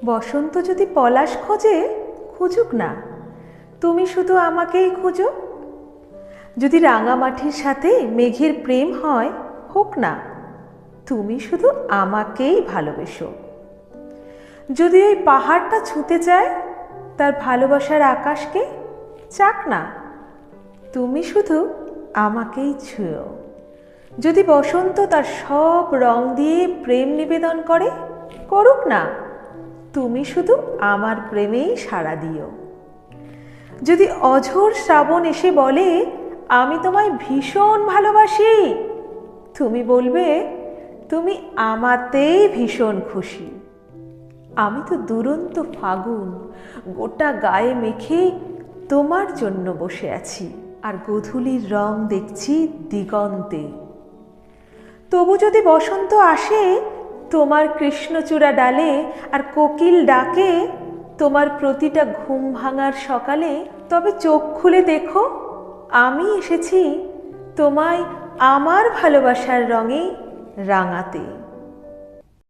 বসন্ত যদি পলাশ খোঁজে, খুঁজুক না, তুমি শুধু আমাকেই খুঁজো। যদি রাঙামাটির সাথে মেঘের প্রেম হয়, হোক না, তুমি শুধু আমাকেই ভালোবেসো। যদি ওই পাহাড়টা ছুঁতে চায় তার ভালোবাসার আকাশকে, চাক না, তুমি শুধু আমাকেই ছুঁয়ো। যদি বসন্ত তার সব রং দিয়ে প্রেম নিবেদন করে, করুক না, তুমি শুধু আমার প্রেমেই সাড়া দিও। যদি অঝোর শ্রাবণ এসে বলে আমি তোমায় ভীষণ ভালোবাসি, তুমি বলবে তুমি আমাতেই ভীষণ খুশি। আমি তো দুরন্ত ফাগুন, গোটা গায়ে মেখে তোমার জন্য বসে আছি, আর গোধূলির রং দেখছি দিগন্তে। তবু যদি বসন্ত আসে তোমার কৃষ্ণচূড়া ডালে, আর কোকিল ডাকে তোমার প্রতিটা ঘুম ভাঙার সকালে, তবে চোখ খুলে দেখো আমি এসেছি তোমায় আমার ভালোবাসার রঙে রাঙাতে।